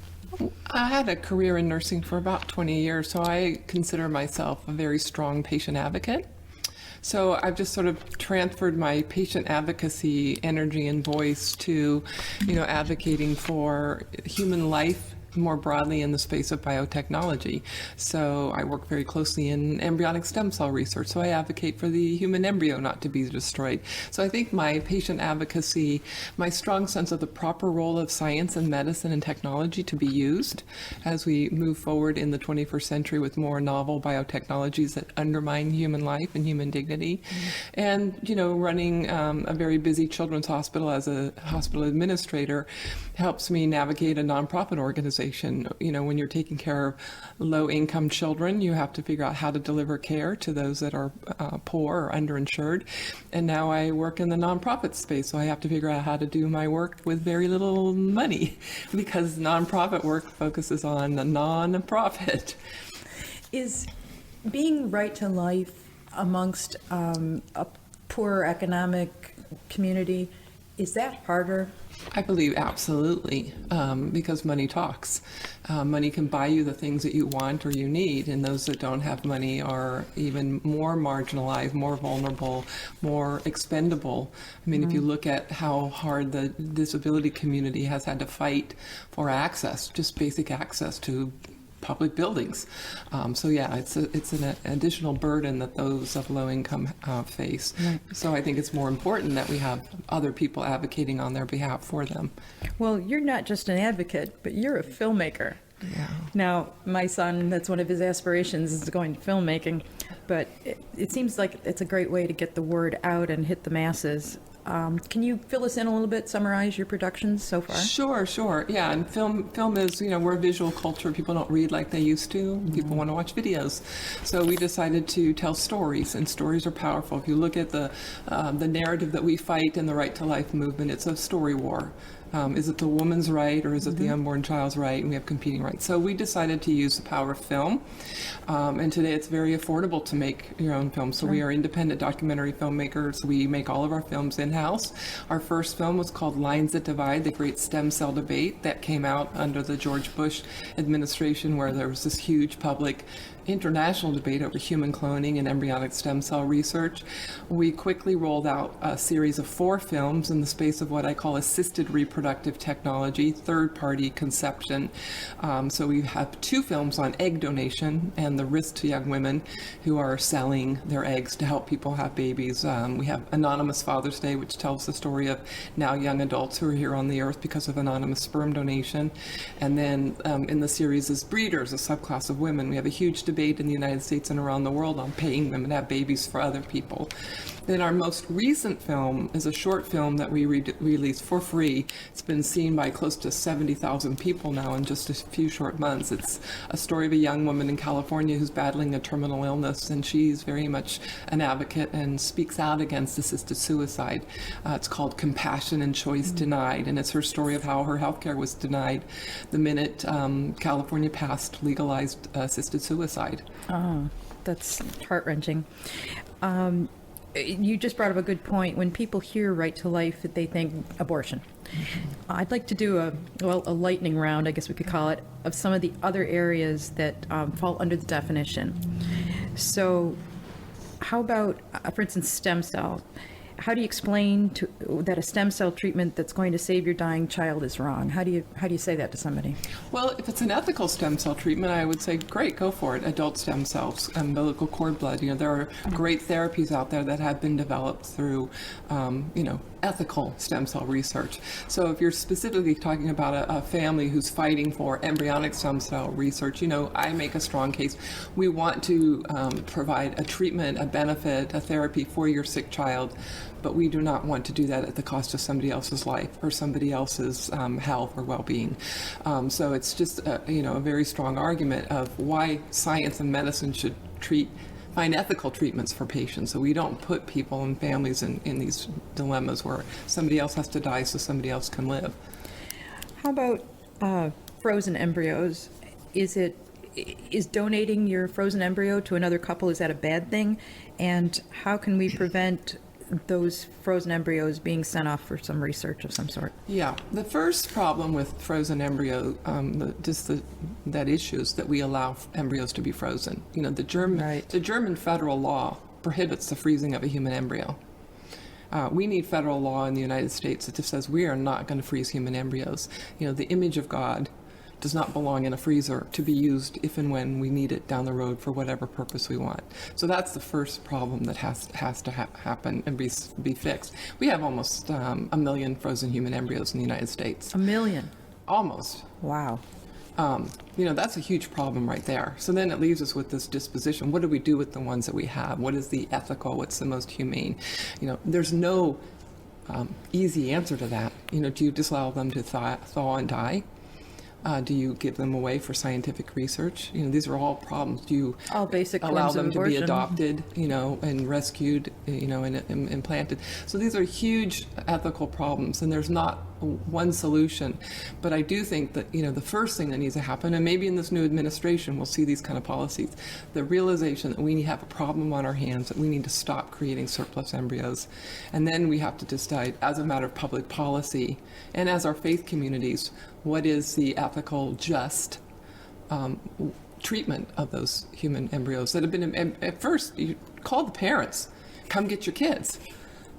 I had a career in nursing for about 20 years, so I consider myself a very strong patient advocate. So I've just sort of transferred my patient advocacy energy and voice to, advocating for human life more broadly in the space of biotechnology. So I work very closely in embryonic stem cell research, so I advocate for the human embryo not to be destroyed. So I think my patient advocacy, my strong sense of the proper role of science and medicine and technology to be used as we move forward in the 21st century with more novel biotechnologies that undermine human life and human dignity. And, running a very busy children's hospital as a hospital administrator helps me navigate a nonprofit organization. When you're taking care of low-income children, you have to figure out how to deliver care to those that are poor or underinsured. And now I work in the nonprofit space, so I have to figure out how to do my work with very little money because nonprofit work focuses on the non-profit. Is being Right to Life amongst a poor economic community, Is that harder? I believe absolutely, because money talks. Money can buy you the things that you want or you need, and those that don't have money are even more marginalized, more vulnerable, more expendable. I mean, if you look at how hard the disability community has had to fight for access, just basic access to public buildings. So yeah, it's an additional burden that those of low income face. Right. So I think it's more important that we have other people advocating on their behalf for them. Well, you're not just an advocate, but you're a filmmaker. Yeah. Now, my son, that's one of his aspirations, is going to filmmaking, but it seems like it's a great way to get the word out and hit the masses. Can you fill us in a little bit, summarize your productions so far? Sure. Yeah, and film is, we're a visual culture. People don't read like they used to. People want to watch videos. So we decided to tell stories, and stories are powerful. If you look at the narrative that we fight in the Right to Life movement, it's a story war. Is it the woman's right or is it the unborn child's right? And we have competing rights. So we decided to use the power of film. And today it's very affordable to make your own film. So we are independent documentary filmmakers. We make all of our films in-house. Our first film was called Lines That Divide, the Great Stem Cell Debate that came out under the George Bush administration, where there was this huge public international debate over human cloning and embryonic stem cell research. We quickly rolled out a series of 4 films in the space of what I call assisted reproductive technology, third-party conception. So we have 2 films on egg donation and the risk to young women who are selling their eggs to help people have babies. We have Anonymous Father's Day, which tells the story of now young adults who are here on the earth because of anonymous sperm donation. And then in the series is Breeders, a subclass of women. We have a huge debate in the United States and around the world on paying them to have babies for other people. Then our most recent film is a short film that we released for free. It's been seen by close to 70,000 people now in just a few short months. It's a story of a young woman in California who's battling a terminal illness, and she's very much an advocate and speaks out against assisted suicide. It's called Compassion and Choice Denied, and it's her story of how her healthcare was denied the minute California passed legalized assisted suicide. Oh, that's heart-wrenching. You just brought up a good point. When people hear right to life, they think abortion. I'd like to do a lightning round, I guess we could call it, of some of the other areas that fall under the definition. So how about, for instance, stem cell? How do you explain that a stem cell treatment that's going to save your dying child is wrong? How do you say that to somebody? Well, if it's an ethical stem cell treatment, I would say, great, go for it. Adult stem cells, umbilical cord blood. There are great therapies out there that have been developed through, ethical stem cell research. So if you're specifically talking about a family who's fighting for embryonic stem cell research, I make a strong case. We want to provide a treatment, a benefit, a therapy for your sick child, but we do not want to do that at the cost of somebody else's life or somebody else's health or well-being. So it's just a very strong argument of why science and medicine should find ethical treatments for patients, so we don't put people and families in these dilemmas where somebody else has to die so somebody else can live. How about frozen embryos? Is donating your frozen embryo to another couple, is that a bad thing? And how can we prevent those frozen embryos being sent off for some research of some sort? Yeah, the first problem with frozen embryo, that issue is that we allow embryos to be frozen. The German federal law prohibits the freezing of a human embryo. We need federal law in the United States that just says we are not going to freeze human embryos. The image of God does not belong in a freezer to be used if and when we need it down the road for whatever purpose we want. So that's the first problem that has to happen and be fixed. We have almost 1 million frozen human embryos in the United States. 1 million? Almost. Wow. That's a huge problem right there. So then it leaves us with this disposition. What do we do with the ones that we have? What is the ethical? What's the most humane? There's no easy answer to that. Do you just allow them to thaw and die? Do you give them away for scientific research? These are all problems. Do you All basic allow forms of them to be abortion. adopted, and rescued, and implanted? So these are huge ethical problems, and there's not one solution. But I do think that, the first thing that needs to happen, and maybe in this new administration we'll see these kind of policies, the realization that we have a problem on our hands, that we need to stop creating surplus embryos. And then we have to decide, as a matter of public policy, and as our faith communities, what is the ethical, just treatment of those human embryos that have been, at first, you call the parents, come get your kids.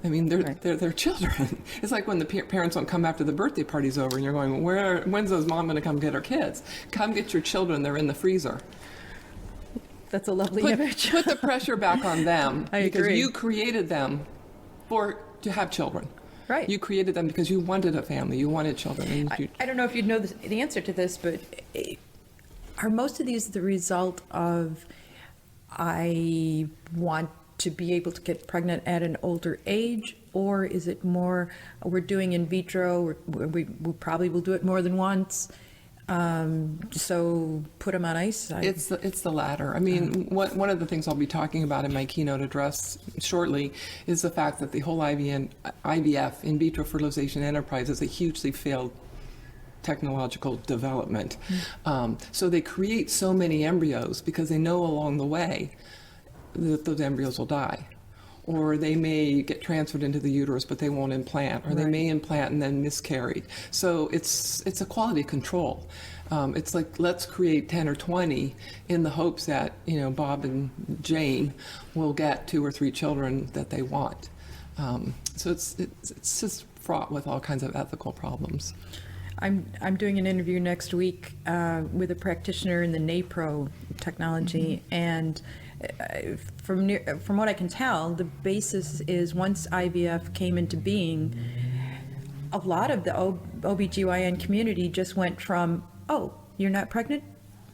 I mean, they're children. It's like when the parents don't come after the birthday party's over, and you're going, when's those mom going to come get her kids? Come get your children. They're in the freezer. That's a lovely image. Put the pressure back on them. I because agree. you created them to have children. Right. You created them because you wanted a family. You wanted children. And I don't know if you'd know the answer to this, but are most of these the result of, I want to be able to get pregnant at an older age, or is it more, we're doing in vitro, we probably will do it more than once, so put them on ice? It's the latter. I mean, one of the things I'll be talking about in my keynote address shortly is the fact that the whole IVF, in vitro fertilization enterprise, is a hugely failed technological development. So they create so many embryos because they know along the way that those embryos will die. Or they may get transferred into the uterus, but they won't implant. Or they may implant and then miscarry. So it's a quality control. It's like, let's create 10 or 20 in the hopes that, Bob and Jane will get 2 or 3 children that they want. So it's just fraught with all kinds of ethical problems. I'm doing an interview next week with a practitioner in the NAPRO technology, and from what I can tell, the basis is once IVF came into being, a lot of the OBGYN community just went from, oh, you're not pregnant?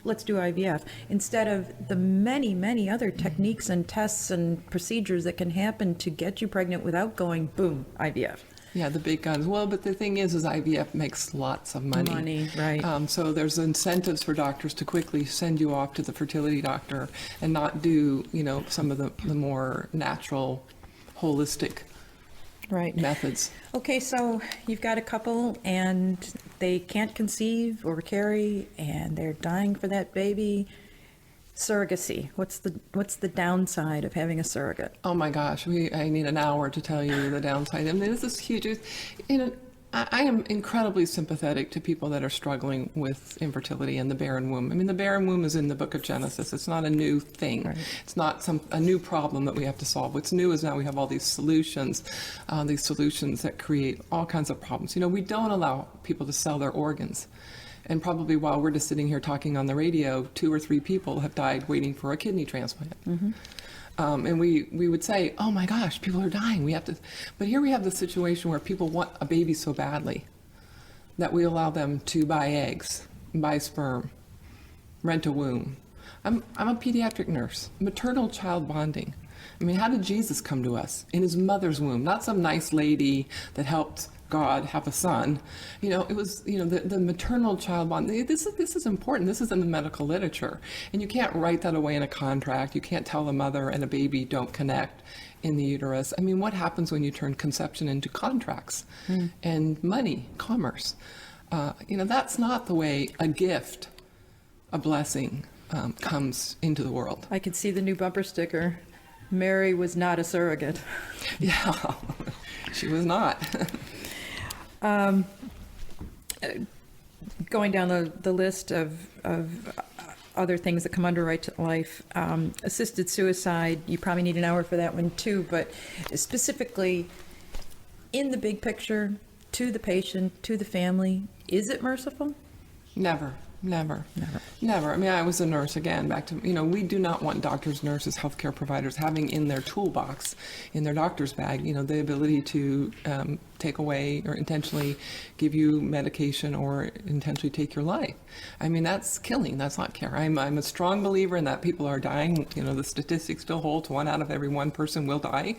Let's do IVF. Instead of the many, many other techniques and tests and procedures that can happen to get you pregnant without going, boom, IVF. Yeah, the big guns. Well, but the thing is IVF makes lots of money. Money, right. So there's incentives for doctors to quickly send you off to the fertility doctor and not do, some of the more natural, holistic methods. Okay, so you've got a couple and they can't conceive or carry and they're dying for that baby. Surrogacy. What's the downside of having a surrogate? Oh my gosh, I need an hour to tell you the downside. I mean, this is huge. I am incredibly sympathetic to people that are struggling with infertility and the barren womb. I mean, the barren womb is in the book of Genesis. It's not a new thing. Right. It's not a new problem that we have to solve. What's new is now we have all these solutions that create all kinds of problems. We don't allow people to sell their organs. And probably while we're just sitting here talking on the radio, 2 or 3 people have died waiting for a kidney transplant. Mm-hmm. And we would say, oh my gosh, people are dying. We have to. But here we have the situation where people want a baby so badly that we allow them to buy eggs, buy sperm, rent a womb. I'm a pediatric nurse, maternal child bonding. I mean, how did Jesus come to us? In his mother's womb, not some nice lady that helped God have a son. It was, the maternal child bond. This is important. This is in the medical literature. And you can't write that away in a contract. You can't tell a mother and a baby don't connect in the uterus. I mean, what happens when you turn conception into contracts and money, commerce? That's not the way a gift, a blessing, comes into the world. I could see the new bumper sticker. Mary was not a surrogate. Yeah, she was not. Going down the list of other things that come under right to life, assisted suicide, you probably need an hour for that one too, but specifically in the big picture, to the patient, to the family, is it merciful? Never. I mean, I was a nurse again, back to, we do not want doctors, nurses, healthcare providers having in their toolbox, in their doctor's bag, the ability to take away or intentionally give you medication or intentionally take your life. I mean, that's killing. That's not care. I'm a strong believer in that people are dying. You know, the statistics still hold to 1 out of every 1 person will die.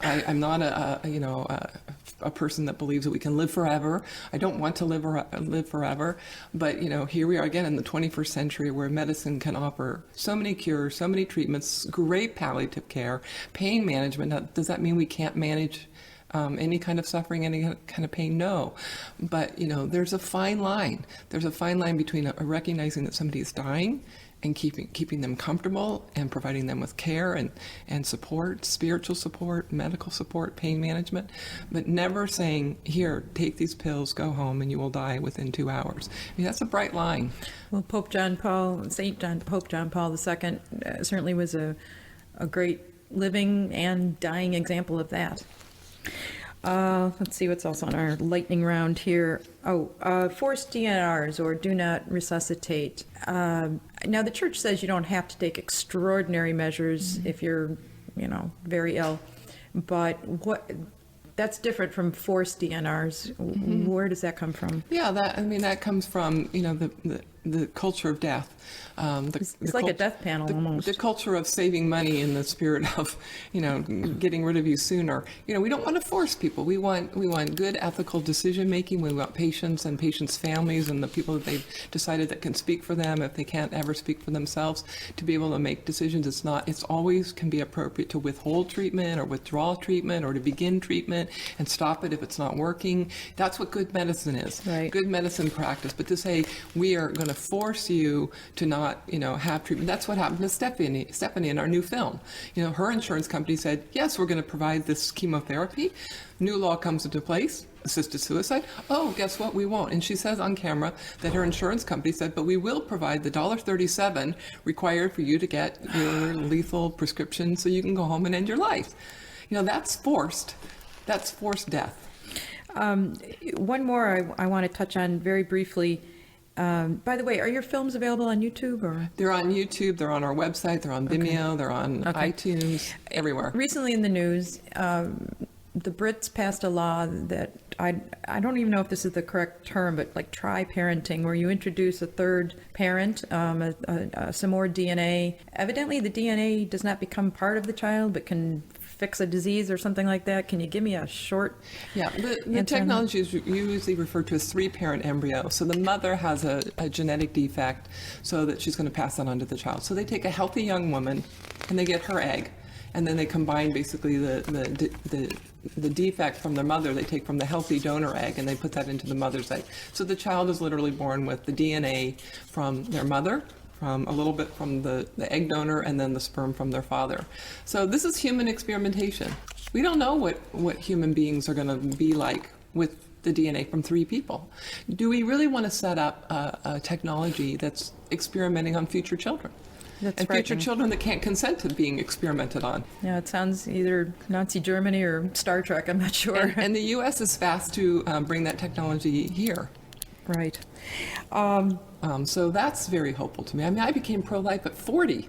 I'm not a person that believes that we can live forever. I don't want to live forever. But, you know, here we are again in the 21st century where medicine can offer so many cures, so many treatments, great palliative care, pain management. Now, does that mean we can't manage any kind of suffering, any kind of pain? No. But, you know, there's a fine line. There's a fine line between recognizing that somebody is dying and keeping them comfortable and providing them with care and support, spiritual support, medical support, pain management, but never saying, here, take these pills, go home, and you will die within 2 hours. I mean, that's a bright line. Well, Pope John Paul II certainly was a great living and dying example of that. Let's see what's else on our lightning round here. Forced DNRs, or do not resuscitate. Now, the church says you don't have to take extraordinary measures if you're, very ill. But that's different from forced DNRs. Where does that come from? Yeah, that comes from, the culture of death. It's like a death panel almost. The culture of saving money in the spirit of, getting rid of you sooner. We don't want to force people. We want good ethical decision making. We want patients and patients' families and the people that they've decided that can speak for them if they can't ever speak for themselves to be able to make decisions. It's always can be appropriate to withhold treatment or withdraw treatment or to begin treatment and stop it if it's not working. That's what good medicine is. Right. Good medicine practice. But to say we are going to force you to not, have treatment. That's what happened to Stephanie in our new film. Her insurance company said, yes, we're going to provide this chemotherapy. New law comes into place, assisted suicide. Oh, guess what? We won't. And she says on camera that her insurance company said, but we will provide the $1.37 required for you to get your lethal prescription so you can go home and end your life. That's forced. That's forced death. One more I want to touch on very briefly. By the way, are your films available on YouTube? Or they're on YouTube, they're on our website, they're on Vimeo, they're on iTunes, everywhere. Recently in the news, the Brits passed a law that I don't even know if this is the correct term, but like tri-parenting, where you introduce a third parent, some more DNA. Evidently, the DNA does not become part of the child, but can fix a disease or something like that. Can you give me a short? Yeah, the technology is usually referred to as 3-parent embryo. So the mother has a genetic defect so that she's going to pass that on to the child. So they take a healthy young woman and they get her egg, and then they combine basically the defect from their mother they take from the healthy donor egg, and they put that into the mother's egg. So the child is literally born with the DNA from their mother, from a little bit from the egg donor, and then the sperm from their father. So this is human experimentation. We don't know what human beings are going to be like with the DNA from 3 people. Do we really want to set up a technology that's experimenting on future children? That's and future children that can't consent to being experimented on. Yeah, it sounds either Nazi Germany or Star Trek, I'm not sure. And the U.S. is fast to bring that technology here. Right. So that's very hopeful to me. I mean, I became pro-life at 40.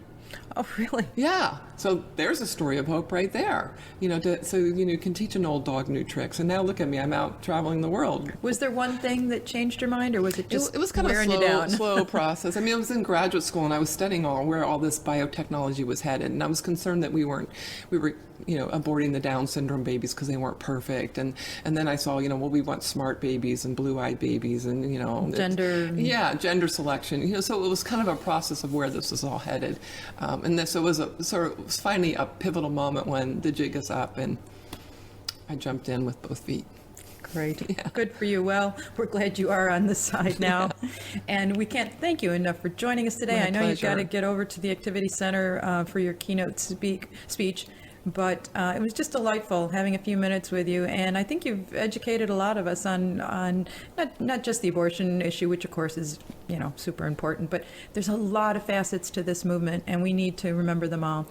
Oh, really? Yeah. So there's a story of hope right there. You can teach an old dog new tricks. And now look at me, I'm out traveling the world. Was there one thing that changed your mind, or was it just it was kind of wearing you down? slow process. I mean, I was in graduate school and I was studying where all this biotechnology was headed, and I was concerned that we were aborting the Down syndrome babies because they weren't perfect, and then I saw we want smart babies and blue-eyed babies, and gender selection. So it was kind of a process of where this was all headed, and this it was finally a pivotal moment when the jig is up and I jumped in with both feet. Great. Yeah. Good for you. Well, we're glad you are on this side now. Yeah. And we can't thank you enough for joining us today. My I know pleasure. You've got to get over to the Activity Center for your keynote speech. But it was just delightful having a few minutes with you, and I think you've educated a lot of us on not just the abortion issue, which of course is super important, but there's a lot of facets to this movement, and we need to remember them all.